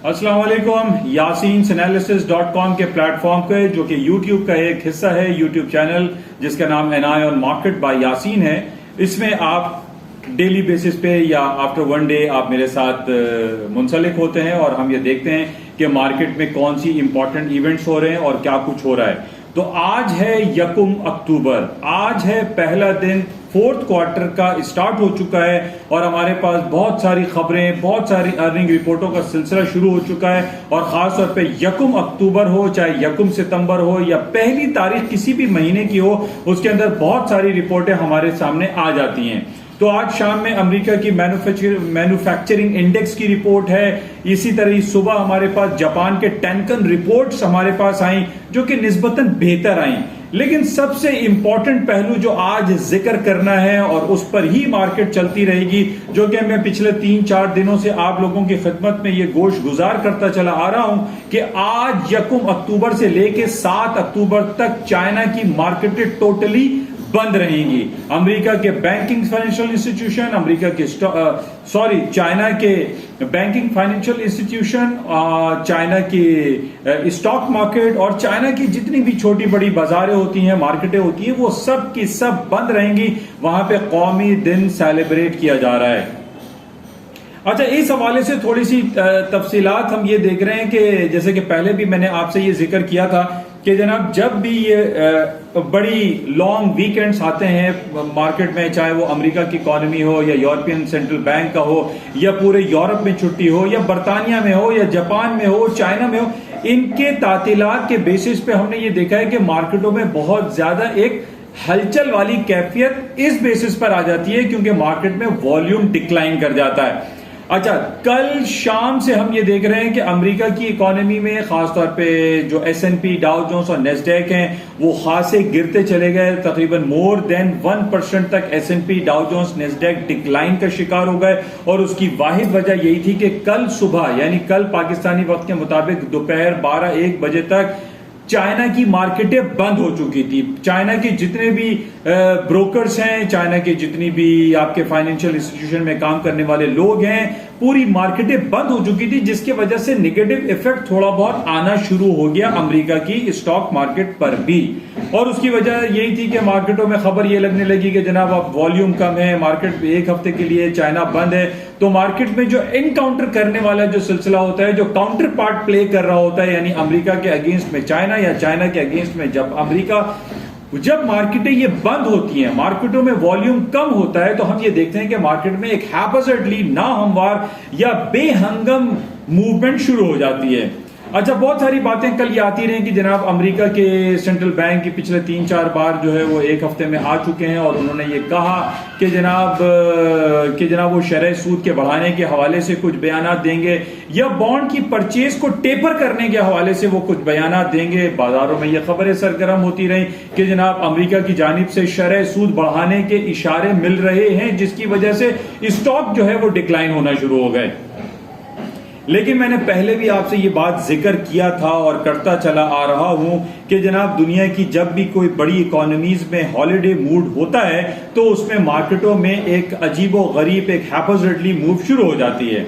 السلام علیکم. YasinSanalysis.com کے پلیٹ فارم پہ جو کہ یوٹیوب کا ایک حصہ ہے، یوٹیوب چینل جس کا نام NI on Market by Yasin ہے. اس میں آپ ڈیلی بیسس پہ یا آفٹر ون ڈے آپ میرے ساتھ منسلک ہوتے ہیں اور ہم یہ دیکھتے ہیں کہ مارکیٹ میں کون سی امپورٹنٹ ایونٹس ہو رہے ہیں اور کیا کچھ ہو رہا ہے. تو آج ہے 1 اکتوبر، آج ہے پہلا دن فورتھ کوارٹر کا اسٹارٹ ہو چکا ہے اور ہمارے پاس بہت ساری خبریں، بہت ساری ارننگ رپورٹوں کا سلسلہ شروع ہو چکا ہے. اور خاص طور پہ 1 اکتوبر ہو، چاہے 1 ستمبر ہو یا پہلی تاریخ کسی بھی مہینے کی ہو، اس کے اندر بہت ساری رپورٹیں ہمارے سامنے آ جاتی ہیں. تو آج شام میں امریکہ کی مینوفیکچرنگ انڈیکس کی رپورٹ ہے. اسی طرح صبح ہمارے پاس جاپان کے ٹینکن رپورٹس ہمارے پاس آئیں جو کہ نسبتاً بہتر آئیں. لیکن سب سے امپورٹنٹ پہلو جو آج ذکر کرنا ہے اور اس پر ہی مارکیٹ چلتی رہے گی، جو کہ میں پچھلے 3-4 دنوں سے آپ لوگوں کی خدمت میں یہ گوش گزار کرتا چلا آ رہا ہوں کہ آج 1 اکتوبر سے لے کے 7 اکتوبر تک چائنا کی مارکیٹیں ٹوٹلی بند رہیں گی. امریکہ کے بینکنگ فائنینشل انسٹیٹیوشن، چائنا کے بینکنگ فائنینشل انسٹیٹیوشن، چائنا کی اسٹاک مارکیٹ اور چائنا کی جتنی بھی چھوٹی بڑی بازاریں ہوتی ہیں، مارکیٹیں ہوتی ہیں، وہ سب کی سب بند رہیں گی. وہاں پہ قومی دن سیلیبریٹ کیا جا رہا ہے. اچھا، اس حوالے سے تھوڑی سی تفصیلات ہم یہ دیکھ رہے ہیں کہ جیسے کہ پہلے بھی میں نے آپ سے یہ ذکر کیا تھا کہ جناب جب بھی یہ بڑی لانگ ویکینڈز آتے ہیں مارکیٹ میں، چاہے وہ امریکہ کی اکانومی ہو یا یورپین سینٹرل بینک کا ہو یا پورے یورپ میں چھٹی ہو یا برطانیہ میں ہو یا جاپان میں ہو، چائنا میں ہو، ان کے تعطیلات کے بیسس پہ ہم نے یہ دیکھا ہے کہ مارکیٹوں میں بہت زیادہ ایک ہلچل والی کیفیت اس بیسس پر آ جاتی ہے کیونکہ مارکیٹ میں والیوم ڈکلائن کر جاتا ہے. اچھا، کل شام سے ہم یہ دیکھ رہے ہیں کہ امریکہ کی اکانومی میں خاص طور پہ جو S&P، ڈاؤ جونز اور نیسڈیک ہیں وہ خاصے گرتے چلے گئے. تقریباً مور دین 1% تک S&P، ڈاؤ جونز، نیسڈیک ڈکلائن کا شکار ہو گئے. اور اس کی واحد وجہ یہی تھی کہ کل صبح یعنی کل پاکستانی وقت کے مطابق دوپہر 12-1 بجے تک چائنا کی مارکیٹیں بند ہو چکی تھی. چائنا کے جتنے بھی بروکرز ہیں، چائنا کے جتنی بھی آپ کے فائنینشل انسٹیٹیوشن میں کام کرنے والے لوگ ہیں، پوری مارکیٹیں بند ہو چکی تھی، جس کی وجہ سے نیگیٹو ایفیکٹ تھوڑا بہت آنا شروع ہو گیا امریکہ کی اسٹاک مارکیٹ پر بھی. اور اس کی وجہ یہی تھی کہ مارکیٹوں میں خبر یہ لگنے لگی کہ جناب اب والیوم کم ہے، مارکیٹ 1 ہفتے کے لیے چائنا بند ہے. تو مارکیٹ میں جو انکاؤنٹر کرنے والا جو سلسلہ ہوتا ہے، جو کاؤنٹر پارٹ پلے کر رہا ہوتا ہے، یعنی امریکہ کے اگینسٹ میں چائنا یا چائنا کے اگینسٹ میں جب امریکہ، جب مارکیٹیں یہ بند ہوتی ہیں، مارکیٹوں میں والیوم کم ہوتا ہے، تو ہم یہ دیکھتے ہیں کہ مارکیٹ میں ایک ہیپزڈلی ناہموار یا بے ہنگم موومنٹ شروع ہو جاتی ہے. اچھا، بہت ساری باتیں کل یہ آتی رہیں کہ جناب امریکہ کے سینٹرل بینک کی پچھلے 3-4 بار جو ہے وہ 1 ہفتے میں آ چکے ہیں اور انہوں نے یہ کہا کہ جناب وہ شرح سود کے بڑھانے کے حوالے سے کچھ بیانات دیں گے یا بانڈ کی پرچیز کو ٹیپر کرنے کے حوالے سے وہ کچھ بیانات دیں گے. بازاروں میں یہ خبریں سرگرم ہوتی رہیں کہ جناب امریکہ کی جانب سے شرح سود بڑھانے کے اشارے مل رہے ہیں، جس کی وجہ سے اسٹاک جو ہے وہ ڈکلائن ہونا شروع ہو گئے. لیکن میں نے پہلے بھی آپ سے یہ بات ذکر کیا تھا اور کرتا چلا آ رہا ہوں کہ جناب دنیا کی جب بھی کوئی بڑی اکانومیز میں ہالیڈے موڈ ہوتا ہے تو اس میں مارکیٹوں میں ایک عجیب و غریب ایک ہیپزڈلی موو شروع ہو جاتی ہے.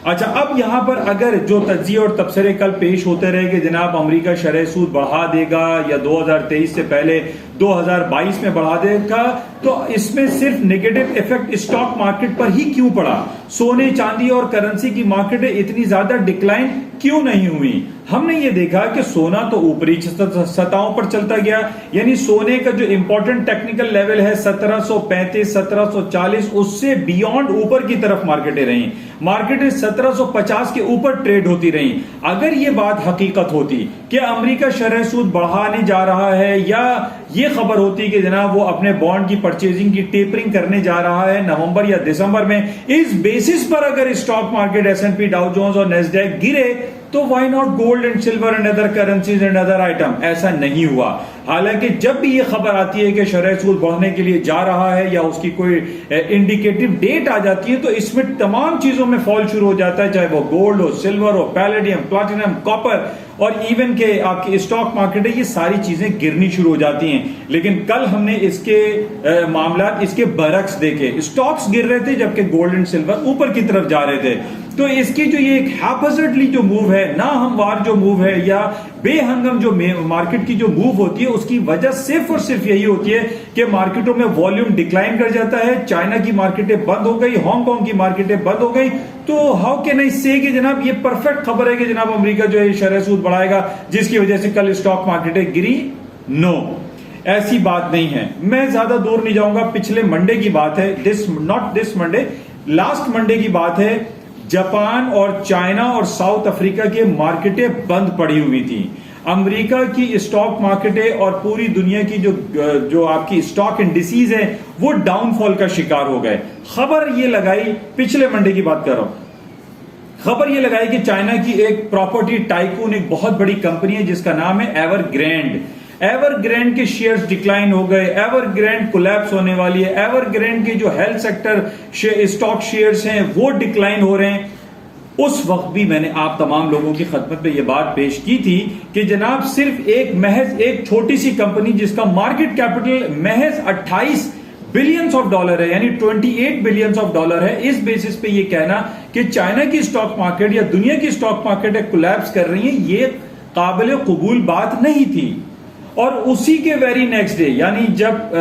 اچھا، اب یہاں پر اگر جو تجزیے اور تبصرے کل پیش ہوتے رہے کہ جناب امریکہ شرح سود بڑھا دے گا یا 2023 سے پہلے 2022 میں بڑھا دے گا، تو اس میں صرف نیگیٹو ایفیکٹ اسٹاک مارکیٹ پر ہی کیوں پڑا؟ سونے، چاندی اور کرنسی کی مارکیٹیں اتنی زیادہ ڈکلائن کیوں نہیں ہوئی؟ ہم نے یہ دیکھا کہ سونا تو اوپری سطحوں پر چلتا گیا، یعنی سونے کا جو امپورٹنٹ ٹیکنیکل لیول ہے 1735 1740، اس سے بیونڈ اوپر کی طرف مارکیٹیں رہیں، مارکیٹیں 1750 کے اوپر ٹریڈ ہوتی رہیں. اگر یہ بات حقیقت ہوتی کہ امریکہ شرح سود بڑھانے جا رہا ہے یا یہ خبر ہوتی کہ جناب وہ اپنے بانڈ کی پرچیزنگ کی ٹیپرنگ کرنے جا رہا ہے نومبر یا دسمبر میں، اس بیسس پر اگر اسٹاک مارکیٹ S&P، ڈاؤ جونز اور نیسڈیک گرے تو why not gold and silver and other currencies and other item. ایسا نہیں ہوا. حالانکہ جب بھی یہ خبر آتی ہے کہ شرح سود بڑھنے کے لیے جا رہا ہے یا اس کی کوئی انڈیکیٹو ڈیٹ آ جاتی ہے تو اس میں تمام چیزوں میں فال شروع ہو جاتا ہے، چاہے وہ گولڈ ہو، سلور ہو، پیلیڈیم، پلاٹینم، کاپر اور ایون کہ آپ کی اسٹاک مارکیٹ ہے، یہ ساری چیزیں گرنی شروع ہو جاتی ہیں. لیکن کل ہم نے اس کے معاملات اس کے برعکس دیکھے. اسٹاکس گر رہے تھے جبکہ گولڈ اینڈ سلور اوپر کی طرف جا رہے تھے. تو اس کی جو یہ ایک ہیپزٹلی جو موو ہے، ناہموار جو موو ہے یا بے ہنگم جو مارکیٹ کی جو موو ہوتی ہے، اس کی وجہ صرف اور صرف یہی ہوتی ہے کہ مارکیٹوں میں والیوم ڈکلائن کر جاتا ہے، چائنا کی مارکیٹیں بند ہو گئی، ہانگ کانگ کی مارکیٹیں بند ہو گئی. تو ہاؤ کین آئی سے کہ جناب یہ پرفیکٹ خبر ہے کہ جناب امریکہ جو ہے شرح سود بڑھائے گا جس کی وجہ سے کل اسٹاک مارکیٹیں گری؟ نو، ایسی بات نہیں ہے. میں زیادہ دور نہیں جاؤں گا، پچھلے منڈے کی بات ہے، not this Monday, last Monday کی بات ہے. جاپان اور چائنا اور ساؤتھ افریقہ کی مارکیٹیں بند پڑی ہوئی تھیں. امریکہ کی اسٹاک مارکیٹیں اور پوری دنیا کی جو آپ کی اسٹاک انڈیسیز ہیں وہ ڈاؤن فال کا شکار ہو گئے. خبر یہ لگائی، پچھلے منڈے کی بات کر رہا ہوں، خبر یہ لگائی کہ چائنا کی ایک پراپرٹی ٹائکون ایک بہت بڑی کمپنی ہے جس کا نام ہے ایور گرینڈ. ایور گرینڈ کے شیئرز ڈکلائن ہو گئے، ایور گرینڈ کولیپس ہونے والی ہے. ایور گرینڈ کے جو ہیلتھ سیکٹر اسٹاک شیئرز ہیں وہ ڈکلائن ہو رہے ہیں. اس وقت بھی میں نے آپ تمام لوگوں کی خدمت میں یہ بات پیش کی تھی کہ جناب صرف محض ایک چھوٹی سی کمپنی جس کا مارکیٹ کیپٹل محض 28 بلینز آف ڈالر ہے، یعنی 28 بلینز آف ڈالر ہے، اس بیسس پہ یہ کہنا کہ چائنا کی اسٹاک مارکیٹ یا دنیا کی اسٹاک مارکیٹ کولیپس کر رہی ہیں، یہ قابل قبول بات نہیں تھی. اور اسی کے ویری نیکسٹ ڈے، یعنی جب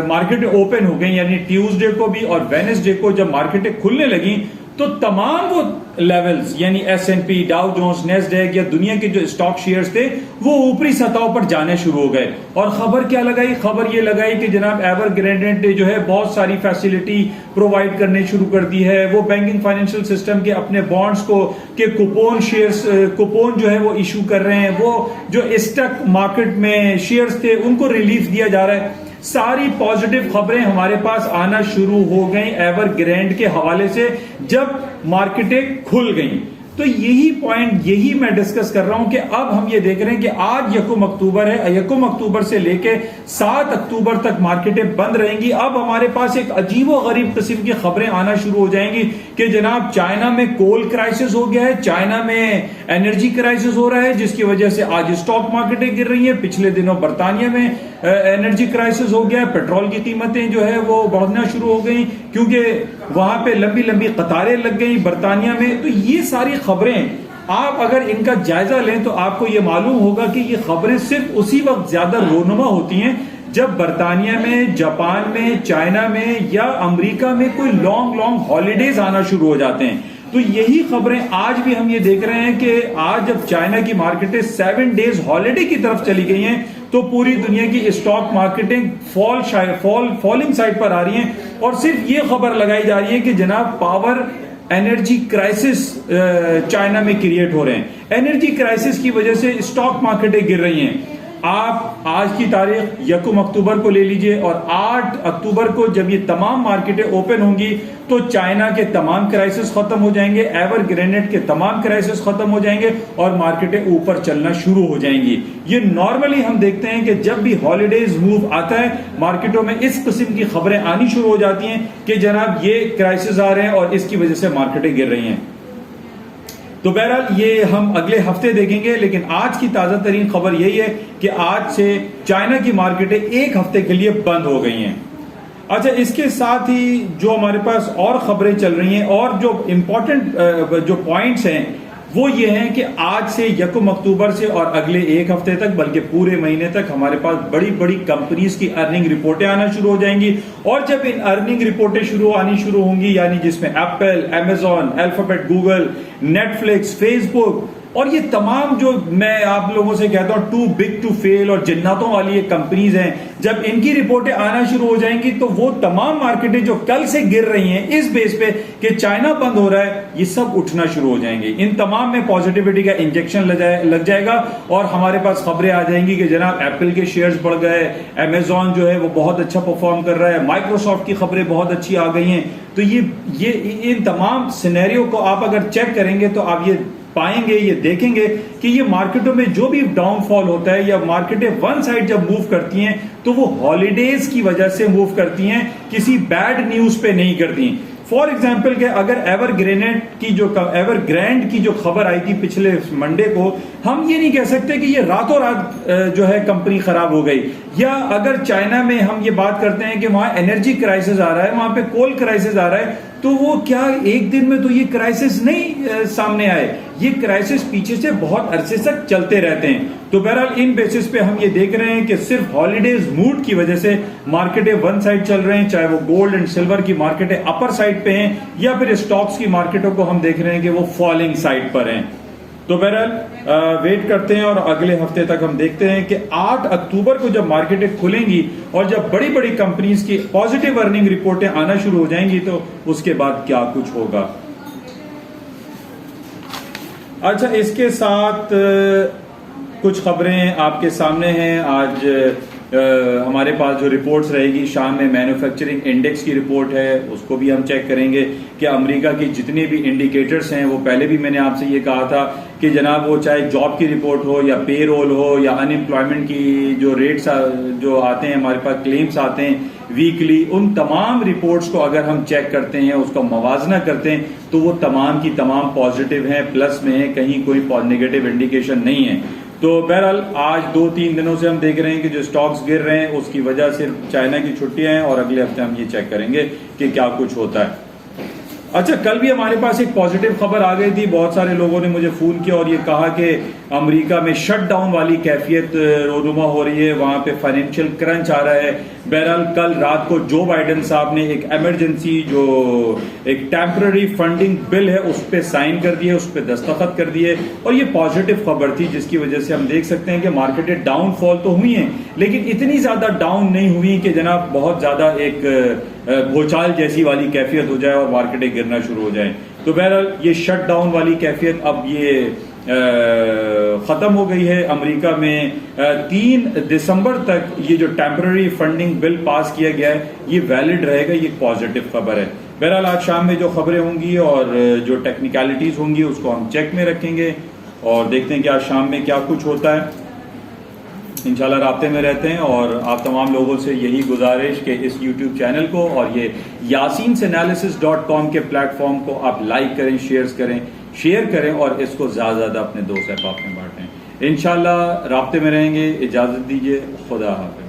مارکیٹ اوپن ہو گئی، یعنی ٹیوزڈے کو بھی اور وینسڈے کو جب مارکیٹیں کھلنے لگیں تو تمام وہ لیولز یعنی ایس این پی، ڈاؤ جونز، نیسڈیک یا دنیا کے جو اسٹاک شیئرز تھے وہ اوپری سطحوں پر جانے شروع ہو گئے. اور خبر کیا لگائی؟ خبر یہ لگائی کہ جناب ایور گرینڈ جو ہے بہت ساری فیسلٹی پرووائڈ کرنے شروع کر دی ہے. وہ بینکنگ فائنینشل سسٹم کے اپنے بانڈز کو کے کوپون جو ہے وہ ایشو کر رہے ہیں. وہ جو اسٹاک مارکیٹ میں شیئرز تھے ان کو ریلیف دیا جا رہا ہے. ساری پازیٹیو خبریں ہمارے پاس آنا شروع ہو گئیں ایور گرینڈ کے حوالے سے جب مارکیٹیں کھل گئیں. تو یہی پوائنٹ، یہی میں ڈسکس کر رہا ہوں کہ اب ہم یہ دیکھ رہے ہیں کہ آج 1 اکتوبر ہے، 1 اکتوبر سے لے کے 7 اکتوبر تک مارکیٹیں بند رہیں گی. اب ہمارے پاس ایک عجیب و غریب قسم کی خبریں آنا شروع ہو جائیں گی کہ جناب چائنا میں کول کرائسس ہو گیا ہے، چائنا میں انرجی کرائسس ہو رہا ہے جس کی وجہ سے آج اسٹاک مارکیٹیں گر رہی ہیں. پچھلے دنوں برطانیہ میں انرجی کرائسس ہو گیا ہے، پیٹرول کی قیمتیں جو ہے وہ بڑھنا شروع ہو گئیں کیونکہ وہاں پہ لمبی لمبی قطاریں لگ گئیں برطانیہ میں. تو یہ ساری خبریں آپ اگر ان کا جائزہ لیں تو آپ کو یہ معلوم ہوگا کہ یہ خبریں صرف اسی وقت زیادہ رونما ہوتی ہیں جب برطانیہ میں، جاپان میں، چائنا میں یا امریکہ میں کوئی لانگ ہالیڈیز آنا شروع ہو جاتے ہیں. تو یہی خبریں آج بھی ہم یہ دیکھ رہے ہیں کہ آج جب چائنا کی مارکیٹیں 7 ڈیز ہالیڈے کی طرف چلی گئی ہیں تو پوری دنیا کی اسٹاک مارکیٹیں فالنگ سائڈ پر آ رہی ہیں. اور صرف یہ خبر لگائی جا رہی ہے کہ جناب پاور انرجی کرائسس چائنا میں کریٹ ہو رہے ہیں. انرجی کرائسس کی وجہ سے اسٹاک مارکیٹیں گر رہی ہیں. آپ آج کی تاریخ 1 اکتوبر کو لے لیجئے اور 8 اکتوبر کو جب یہ تمام مارکیٹیں اوپن ہوں گی تو چائنا کے تمام کرائسس ختم ہو جائیں گے، ایور گرینڈ کے تمام کرائسس ختم ہو جائیں گے اور مارکیٹیں اوپر چلنا شروع ہو جائیں گی. یہ نارملی ہم دیکھتے ہیں کہ جب بھی ہالیڈیز موو آتا ہے مارکیٹوں میں اس قسم کی خبریں آنی شروع ہو جاتی ہیں کہ جناب یہ کرائسس آ رہے ہیں اور اس کی وجہ سے مارکیٹیں گر رہی ہیں. تو بہرحال یہ ہم اگلے ہفتے دیکھیں گے، لیکن آج کی تازہ ترین خبر یہی ہے کہ آج سے چائنا کی مارکیٹیں 1 ہفتے کے لیے بند ہو گئی ہیں. اچھا، اس کے ساتھ ہی جو ہمارے پاس اور خبریں چل رہی ہیں اور جو امپورٹنٹ جو پوائنٹس ہیں وہ یہ ہیں کہ آج سے 1 اکتوبر سے اور اگلے 1 ہفتے تک بلکہ پورے مہینے تک ہمارے پاس بڑی بڑی کمپنیز کی ارننگ رپورٹیں آنا شروع ہو جائیں گی. اور جب ان ارننگ رپورٹیں آنی شروع ہوں گی، یعنی جس میں Apple, Amazon, Alphabet, Google, Netflix, Facebook اور یہ تمام جو میں آپ لوگوں سے کہتا ہوں ٹو بگ ٹو فیل اور جناتوں والی یہ کمپنیز ہیں، جب ان کی رپورٹیں آنا شروع ہو جائیں گی تو وہ تمام مارکیٹیں جو کل سے گر رہی ہیں اس بیس پہ کہ چائنا بند ہو رہا ہے، یہ سب اٹھنا شروع ہو جائیں گے. ان تمام میں پازیٹیوٹی کا انجیکشن لگ جائے گا اور ہمارے پاس خبریں آ جائیں گی کہ جناب ایپل کے شیئرز بڑھ گئے، امیزون جو ہے وہ بہت اچھا پرفارم کر رہا ہے، مائکروسافٹ کی خبریں بہت اچھی آ گئی ہیں. تو یہ ان تمام سینیریو کو آپ اگر چیک کریں گے تو آپ یہ پائیں گے، یہ دیکھیں گے کہ یہ مارکیٹوں میں جو بھی ڈاؤن فال ہوتا ہے یا مارکیٹیں ون سائڈ جب موو کرتی ہیں تو وہ ہالیڈیز کی وجہ سے موو کرتی ہیں، کسی بیڈ نیوز پہ نہیں کرتی ہیں. فار ایگزامپل کہ اگر ایور گرینڈ کی جو خبر آئی تھی پچھلے منڈے کو، ہم یہ نہیں کہہ سکتے کہ یہ راتوں رات جو ہے کمپنی خراب ہو گئی. یا اگر چائنا میں ہم یہ بات کرتے ہیں کہ وہاں انرجی کرائسس آ رہا ہے، وہاں پہ کول کرائسس آ رہا ہے، تو وہ کیا ایک دن میں تو یہ کرائسس نہیں سامنے آئے، یہ کرائسس پیچھے سے بہت عرصے تک چلتے رہتے ہیں. تو بہرحال ان بیسس پہ ہم یہ دیکھ رہے ہیں کہ صرف ہالیڈیز موڈ کی وجہ سے مارکیٹیں ون سائڈ چل رہے ہیں، چاہے وہ گولڈ اینڈ سلور کی مارکیٹیں اپر سائڈ پہ ہیں یا پھر اسٹاکس کی مارکیٹوں کو ہم دیکھ رہے ہیں کہ وہ فالنگ سائڈ پر ہیں. تو بہرحال ویٹ کرتے ہیں اور اگلے ہفتے تک ہم دیکھتے ہیں کہ 8 اکتوبر کو جب مارکیٹیں کھلیں گی اور جب بڑی بڑی کمپنیز کی پازیٹیو ارننگ رپورٹیں آنا شروع ہو جائیں گی تو اس کے بعد کیا کچھ ہوگا. اچھا، اس کے ساتھ کچھ خبریں آپ کے سامنے ہیں. آج ہمارے پاس جو رپورٹس رہے گی شام میں مینوفیکچرنگ انڈیکس کی رپورٹ ہے، اس کو بھی ہم چیک کریں گے کہ امریکہ کی جتنے بھی انڈیکیٹرز ہیں وہ پہلے بھی میں نے آپ سے یہ کہا تھا کہ جناب وہ چاہے جاب کی رپورٹ ہو یا پے رول ہو یا ان امپلائمنٹ کی جو ریٹس جو آتے ہیں ہمارے پاس کلیمز آتے ہیں ویکلی، ان تمام رپورٹس کو اگر ہم چیک کرتے ہیں، اس کا موازنہ کرتے ہیں تو وہ تمام کی تمام پازیٹیو ہیں، پلس میں ہیں، کہیں کوئی نیگیٹو انڈیکیشن نہیں ہے. تو بہرحال آج 2-3 دنوں سے ہم دیکھ رہے ہیں کہ جو سٹاکس گر رہے ہیں اس کی وجہ صرف چائنا کی چھٹیاں ہیں، اور اگلے ہفتے ہم یہ چیک کریں گے کہ کیا کچھ ہوتا ہے. اچھا، کل بھی ہمارے پاس ایک پازیٹیو خبر آ گئی تھی. بہت سارے لوگوں نے مجھے فون کیا اور یہ کہا کہ امریکہ میں شٹ ڈاؤن والی کیفیت رونما ہو رہی ہے، وہاں پہ فائنینشیل کرنچ آ رہا ہے. بہرحال کل رات کو جو بائیڈن صاحب نے ایک ایمرجنسی جو ایک ٹیمپرری فنڈنگ بل ہے اس پہ سائن کر دیے، اس پہ دستخط کر دیے، اور یہ پازیٹیو خبر تھی جس کی وجہ سے ہم دیکھ سکتے ہیں کہ مارکیٹیں ڈاؤن فال تو ہوئی ہیں لیکن اتنی زیادہ ڈاؤن نہیں ہوئی کہ جناب بہت زیادہ ایک بھوچال جیسی والی کیفیت ہو جائے اور مارکیٹیں گرنا شروع ہو جائیں. تو بہرحال یہ شٹ ڈاؤن والی کیفیت اب یہ ختم ہو گئی ہے. امریکہ میں 3 دسمبر تک یہ جو ٹیمپرری فنڈنگ بل پاس کیا گیا ہے یہ ویلڈ رہے گا. یہ پازیٹیو خبر ہے. بہرحال آج شام میں جو خبریں ہوں گی اور جو ٹیکنیکلٹیز ہوں گی اس کو ہم چیک میں رکھیں گے اور دیکھتے ہیں کہ آج شام میں کیا کچھ ہوتا ہے. انشاءاللہ رابطے میں رہتے ہیں اور آپ تمام لوگوں سے یہی گزارش کہ اس یوٹیوب چینل کو اور یہ yasinanalysis.com کے پلیٹ فارم کو آپ لائک کریں، شیئر کریں اور اس کو زیادہ زیادہ اپنے دوست احباب میں بانٹیں. انشاءاللہ رابطے میں رہیں گے. اجازت دیجیے. خدا حافظ.